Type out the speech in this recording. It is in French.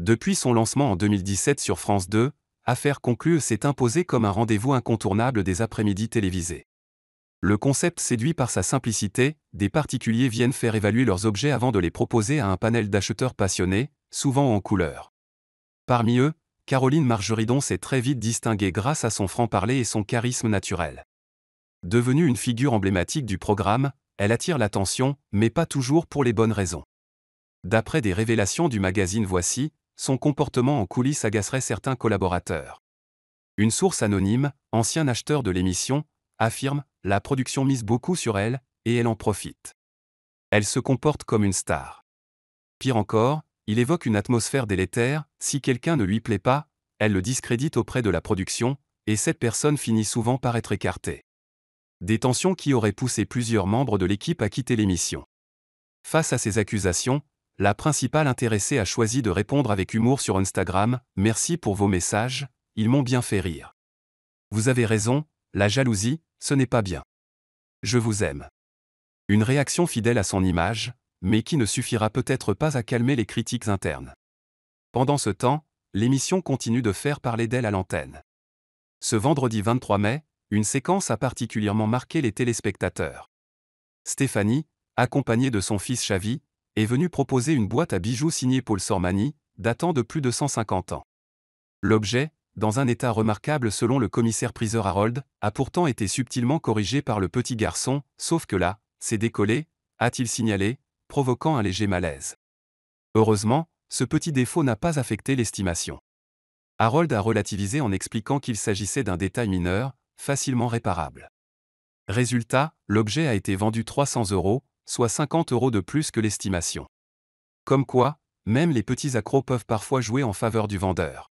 Depuis son lancement en 2017 sur France 2, Affaires conclues s'est imposé comme un rendez-vous incontournable des après-midi télévisés. Le concept séduit par sa simplicité, des particuliers viennent faire évaluer leurs objets avant de les proposer à un panel d'acheteurs passionnés, souvent en couleur. Parmi eux, Caroline Margeridon s'est très vite distinguée grâce à son franc-parler et son charisme naturel. Devenue une figure emblématique du programme, elle attire l'attention, mais pas toujours pour les bonnes raisons. D'après des révélations du magazine Voici, son comportement en coulisses agacerait certains collaborateurs. Une source anonyme, ancien acheteur de l'émission, affirme « La production mise beaucoup sur elle, et elle en profite. Elle se comporte comme une star. » Pire encore, il évoque une atmosphère délétère, si quelqu'un ne lui plaît pas, elle le discrédite auprès de la production, et cette personne finit souvent par être écartée. Des tensions qui auraient poussé plusieurs membres de l'équipe à quitter l'émission. Face à ces accusations, la principale intéressée a choisi de répondre avec humour sur Instagram « Merci pour vos messages, ils m'ont bien fait rire. Vous avez raison, la jalousie, ce n'est pas bien. Je vous aime. » Une réaction fidèle à son image, mais qui ne suffira peut-être pas à calmer les critiques internes. Pendant ce temps, l'émission continue de faire parler d'elle à l'antenne. Ce vendredi 23 mai, une séquence a particulièrement marqué les téléspectateurs. Stéphanie, accompagnée de son fils Xavi, est venue proposer une boîte à bijoux signée Paul Sormani, datant de plus de 150 ans. L'objet, dans un état remarquable selon le commissaire-priseur Harold, a pourtant été subtilement corrigé par le petit garçon, sauf que là, c'est décollé, a-t-il signalé, provoquant un léger malaise. Heureusement, ce petit défaut n'a pas affecté l'estimation. Harold a relativisé en expliquant qu'il s'agissait d'un détail mineur, facilement réparable. Résultat, l'objet a été vendu 300 €, soit 50 € de plus que l'estimation. Comme quoi, même les petits accros peuvent parfois jouer en faveur du vendeur.